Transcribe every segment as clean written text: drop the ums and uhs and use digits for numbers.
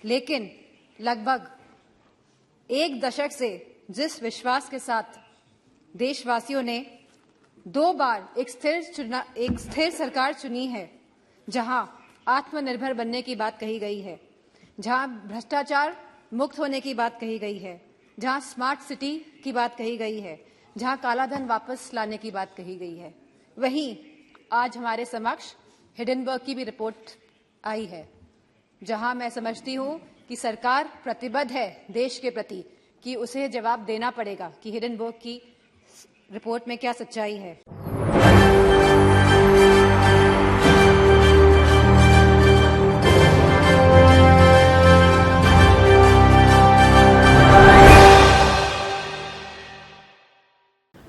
लेकिन लगभग एक दशक से जिस विश्वास के साथ देशवासियों ने 2 बार एक स्थिर सरकार चुनी है, जहां आत्मनिर्भर बनने की बात कही गई है, जहां भ्रष्टाचार मुक्त होने की बात कही गई है, जहां स्मार्ट सिटी की बात कही गई है, जहां कालाधन वापस लाने की बात कही गई है, वहीं आज हमारे समक्ष हिडेनबर्ग की भी रिपोर्ट आई है, जहां मैं समझती हूं कि सरकार प्रतिबद्ध है देश के प्रति कि उसे जवाब देना पड़ेगा कि हिडेनबर्ग की रिपोर्ट में क्या सच्चाई है।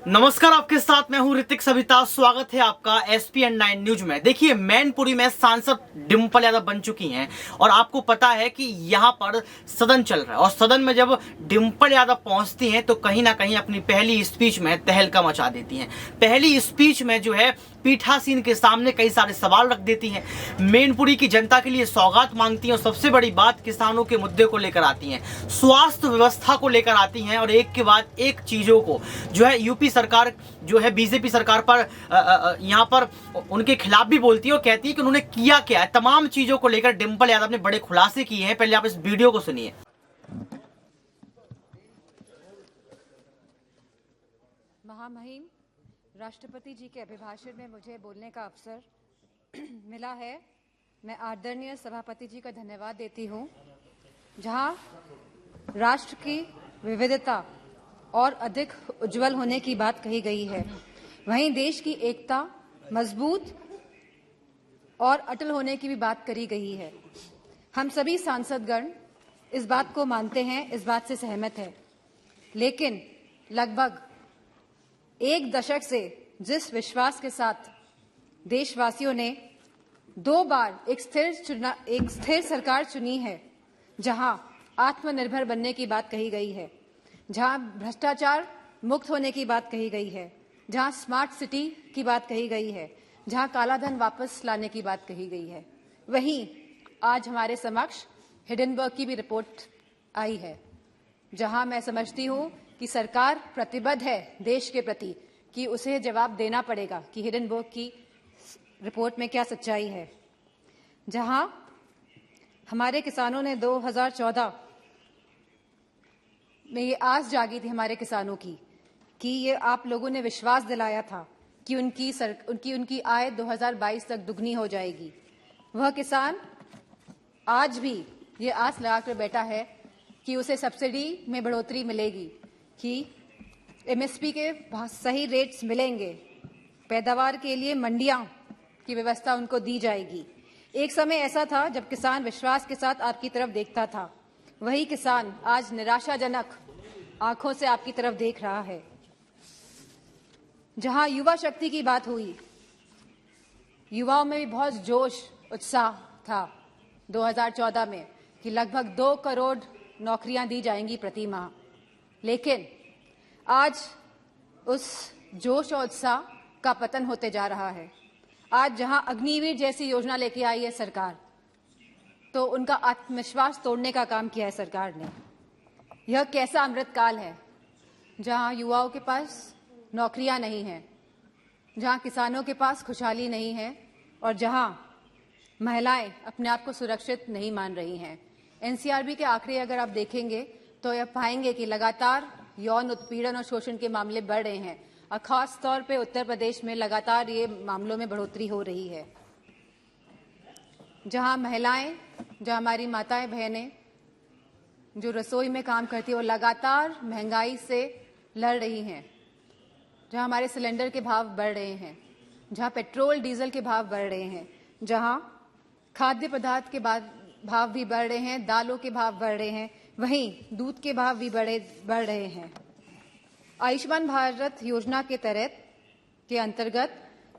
नमस्कार, आपके साथ मैं हूं ऋतिक सविता। स्वागत है आपका SPN9 न्यूज में। देखिए, मैनपुरी में सांसद डिम्पल यादव बन चुकी हैं और आपको पता है कि यहां पर सदन चल रहा है और सदन में जब डिम्पल यादव पहुंचती हैं तो कहीं ना कहीं अपनी पहली स्पीच में तहलका मचा देती हैं। पहली स्पीच में जो है पीठासीन के सामने कई सारे सवाल रख देती हैं, मैनपुरी की जनता के लिए सौगात मांगती हैं और सबसे बड़ी बात किसानों के मुद्दे को लेकर आती हैं, स्वास्थ्य व्यवस्था को लेकर आती हैं और एक के बाद एक चीजों को जो है यूपी सरकार जो है बीजेपी सरकार पर यहां पर उनके खिलाफ भी बोलती है और कहती है कि उन्होंने किया क्या है। तमाम चीजों को लेकर डिम्पल यादव ने बड़े खुलासे किए हैं। पहले आप इस वीडियो को सुनिए। महामहिम राष्ट्रपति जी के अभिभाषण में मुझे बोलने का अवसर मिला है। मैं आदरणीय सभापति जी का धन्यवाद देती हूं, जहां राष्ट्र की विविधता और अधिक उज्जवल होने की बात कही गई है, वहीं देश की एकता मजबूत और अटल होने की भी बात करी गई है। हम सभी सांसदगण इस बात को मानते हैं, इस बात से सहमत हैं, लेकिन लगभग एक दशक से जिस विश्वास के साथ देशवासियों ने 2 बार एक स्थिर सरकार चुनी है, जहां आत्मनिर्भर बनने की बात कही गई है, जहां भ्रष्टाचार मुक्त होने की बात कही गई है, जहां स्मार्ट सिटी की बात कही गई है, जहां कालाधन वापस लाने की बात कही गई है, वहीं आज हमारे समक्ष हिडेनबर्ग की भी रिपोर्ट आई है, जहां मैं समझती हूं कि सरकार प्रतिबद्ध है देश के प्रति कि उसे जवाब देना पड़ेगा कि हिडेनबर्ग की रिपोर्ट में क्या सच्चाई है। जहां हमारे किसानों ने 2014 में ये आस जागी थी हमारे किसानों की कि ये आप लोगों ने विश्वास दिलाया था कि उनकी आय 2022 तक दुगनी हो जाएगी। वह किसान आज भी ये आस लगाकर बैठा है कि उसे सब्सिडी में बढ़ोतरी मिलेगी, कि MSP के सही रेट्स मिलेंगे, पैदावार के लिए मंडियां की व्यवस्था उनको दी जाएगी। एक समय ऐसा था जब किसान विश्वास के साथ आपकी तरफ देखता था, वही किसान आज निराशाजनक आंखों से आपकी तरफ देख रहा है। जहां युवा शक्ति की बात हुई, युवाओं में भी बहुत जोश उत्साह था 2014 में कि लगभग 2 करोड़ नौकरियां दी जाएंगी प्रति माह, लेकिन आज उस जोश और उत्साह का पतन होते जा रहा है। आज जहां अग्निवीर जैसी योजना लेके आई है सरकार, तो उनका आत्मविश्वास तोड़ने का काम किया है सरकार ने। यह कैसा अमृतकाल है जहां युवाओं के पास नौकरियां नहीं हैं, जहां किसानों के पास खुशहाली नहीं है और जहां महिलाएं अपने आप को सुरक्षित नहीं मान रही हैं। NCRB के आंकड़े अगर आप देखेंगे तो यह पाएंगे कि लगातार यौन उत्पीड़न और शोषण के मामले बढ़ रहे हैं और खास तौर पे उत्तर प्रदेश में लगातार ये मामलों में बढ़ोतरी हो रही है। जहां महिलाएं, जहां हमारी माताएं बहनें जो रसोई में काम करती है वो लगातार महंगाई से लड़ रही हैं, जहां हमारे सिलेंडर के भाव बढ़ रहे हैं, जहां पेट्रोल डीजल के भाव बढ़ रहे हैं, जहां खाद्य पदार्थ के भाव भी बढ़ रहे हैं, दालों के भाव बढ़ रहे हैं, वहीं दूध के भाव भी बढ़ रहे हैं। आयुष्मान भारत योजना के तहत के अंतर्गत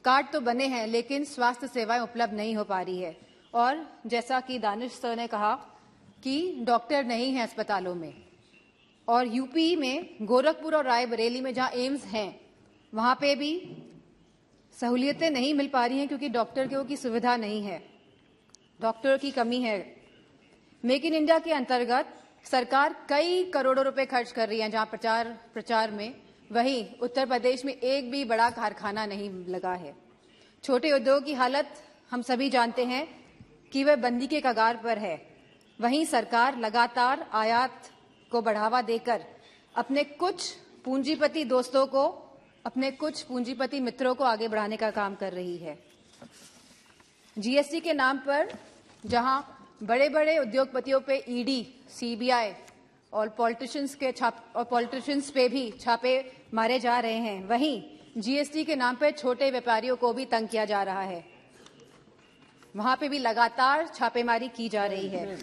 कार्ड तो बने हैं, लेकिन स्वास्थ्य सेवाएं उपलब्ध नहीं हो पा रही है और जैसा कि दानिश सर ने कहा कि डॉक्टर नहीं है अस्पतालों में, और यूपी में गोरखपुर और रायबरेली में जहां एम्स हैं वहां पे भी सहूलियतें नहीं मिल पा रही हैं क्योंकि डॉक्टर की सुविधा नहीं है, डॉक्टर की कमी है। मेक इन इंडिया के अंतर्गत सरकार कई करोड़ों रुपए खर्च कर रही है जहां प्रचार में, वहीं उत्तर प्रदेश में एक भी बड़ा कारखाना नहीं लगा है। छोटे उद्योग की हालत हम सभी जानते हैं कि वह बंदी के कगार पर है। वहीं सरकार लगातार आयात को बढ़ावा देकर अपने कुछ पूंजीपति दोस्तों को, अपने कुछ पूंजीपति मित्रों को आगे बढ़ाने का काम कर रही है। जीएसटी के नाम पर जहां बड़े बड़े उद्योगपतियों पे ईडी, सीबीआई और पॉलिटिशियंस पे भी छापे मारे जा रहे हैं, वहीं जीएसटी के नाम पर छोटे व्यापारियों को भी तंग किया जा रहा है। वहां पे भी लगातार छापेमारी की जा रही है।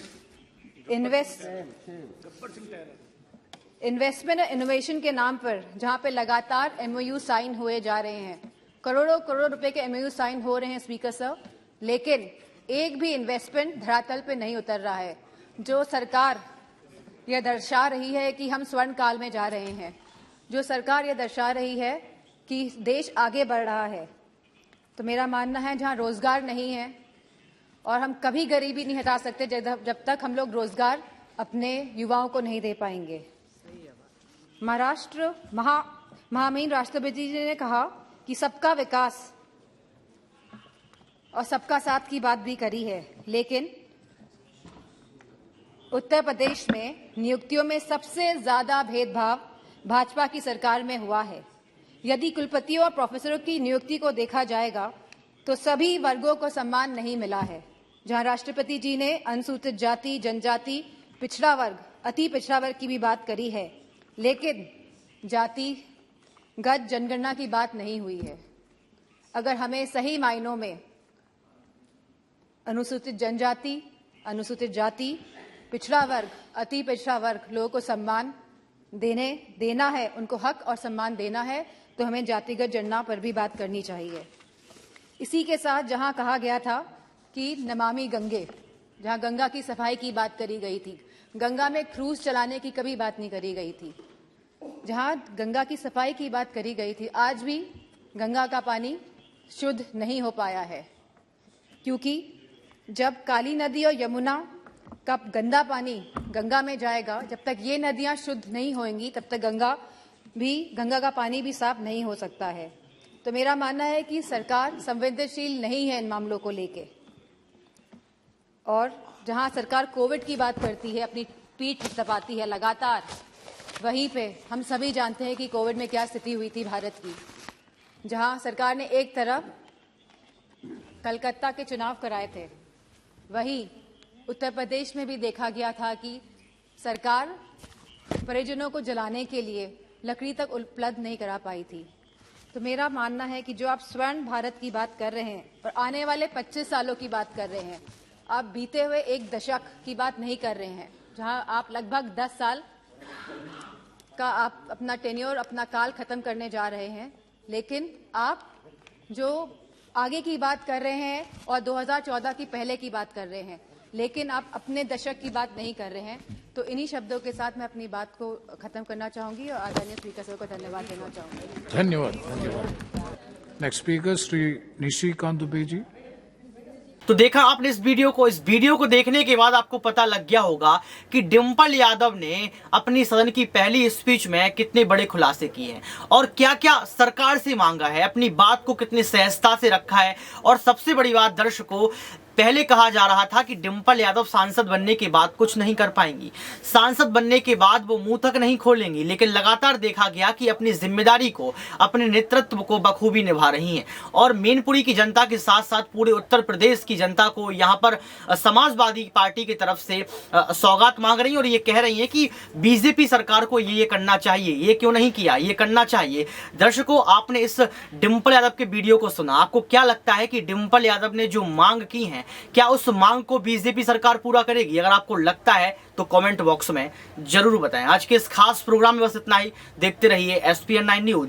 इन्वेस्टमेंट और इनोवेशन के नाम पर जहां पे लगातार एमओयू साइन हुए जा रहे हैं, करोड़ों करोड़ रुपए के एमओयू साइन हो रहे हैं स्पीकर साहब, लेकिन एक भी इन्वेस्टमेंट धरातल पे नहीं उतर रहा है। जो सरकार यह दर्शा रही है कि हम स्वर्ण काल में जा रहे हैं, जो सरकार यह दर्शा रही है कि देश आगे बढ़ रहा है, तो मेरा मानना है जहां रोजगार नहीं है, और हम कभी गरीबी नहीं हटा सकते जब तक हम लोग रोजगार अपने युवाओं को नहीं दे पाएंगे। महाराष्ट्र महामहिम राष्ट्रपति जी ने कहा कि सबका विकास और सबका साथ की बात भी करी है, लेकिन उत्तर प्रदेश में नियुक्तियों में सबसे ज्यादा भेदभाव भाजपा की सरकार में हुआ है। यदि कुलपतियों और प्रोफेसरों की नियुक्ति को देखा जाएगा तो सभी वर्गों को सम्मान नहीं मिला है। जहां राष्ट्रपति जी ने अनुसूचित जाति, जनजाति, पिछड़ा वर्ग, अति पिछड़ा वर्ग की भी बात करी है, लेकिन जातिगत जनगणना की बात नहीं हुई है। अगर हमें सही मायनों में अनुसूचित जनजाति, अनुसूचित जाति, पिछड़ा वर्ग, अति पिछड़ा वर्ग लोगों को सम्मान देना है, उनको हक और सम्मान देना है, तो हमें जातिगत जनगणना पर भी बात करनी चाहिए। इसी के साथ जहां कहा गया था कि नमामि गंगे, जहां गंगा की सफाई की बात करी गई थी, गंगा में क्रूज चलाने की कभी बात नहीं करी गई थी। जहां गंगा की सफाई की बात करी गई थी, आज भी गंगा का पानी शुद्ध नहीं हो पाया है, क्योंकि जब काली नदी और यमुना का गंदा पानी गंगा में जाएगा, जब तक ये नदियां शुद्ध नहीं होंगी तब तक गंगा का पानी भी साफ नहीं हो सकता है। तो मेरा मानना है कि सरकार संवेदनशील नहीं है इन मामलों को लेके, और जहां सरकार कोविड की बात करती है, अपनी पीठ थपथपाती है लगातार, वहीं पे हम सभी जानते हैं कि कोविड में क्या स्थिति हुई थी भारत की। जहां सरकार ने एक तरफ कलकत्ता के चुनाव कराए थे, वहीं उत्तर प्रदेश में भी देखा गया था कि सरकार परिजनों को जलाने के लिए लकड़ी तक उपलब्ध नहीं करा पाई थी। तो मेरा मानना है कि जो आप स्वर्ण भारत की बात कर रहे हैं और आने वाले 25 सालों की बात कर रहे हैं, आप बीते हुए एक दशक की बात नहीं कर रहे हैं, जहां आप लगभग 10 साल का आप अपना टेन्योर, अपना काल खत्म करने जा रहे हैं, लेकिन आप जो आगे की बात कर रहे हैं और 2014 की पहले की बात कर रहे हैं, लेकिन आप अपने दशक की बात नहीं कर रहे हैं। तो इन्हीं शब्दों के साथ मैं अपनी बात को खत्म करना चाहूंगी और आदरणीय स्पीकर साहब को धन्यवाद देना चाहूंगी। धन्यवाद। Next speaker Shri Nishikant Dubey ji. तो देखा आपने इस वीडियो को देखने के बाद आपको पता लग गया होगा कि डिंपल यादव ने अपनी सदन की पहली स्पीच में कितने बड़े खुलासे किए हैं और क्या क्या सरकार से मांगा है, अपनी बात को कितनी सहजता से रखा है। और सबसे बड़ी बात, दर्शकों, पहले कहा जा रहा था कि डिंपल यादव सांसद बनने के बाद कुछ नहीं कर पाएंगी, सांसद बनने के बाद वो मुंह तक नहीं खोलेंगी, लेकिन लगातार देखा गया कि अपनी जिम्मेदारी को, अपने नेतृत्व को बखूबी निभा रही हैं। और मैनपुरी की जनता के साथ साथ पूरे उत्तर प्रदेश की जनता को यहाँ पर समाजवादी पार्टी की तरफ से सौगात मांग रही हैं और ये कह रही हैं कि बीजेपी सरकार को ये करना चाहिए, ये क्यों नहीं किया, ये करना चाहिए। दर्शकों, आपने इस डिंपल यादव के वीडियो को सुना, आपको क्या लगता है कि डिंपल यादव ने जो मांग की है, क्या उस मांग को बीजेपी सरकार पूरा करेगी? अगर आपको लगता है तो कमेंट बॉक्स में जरूर बताएं। आज के इस खास प्रोग्राम में बस इतना ही। देखते रहिए SPN9 न्यूज।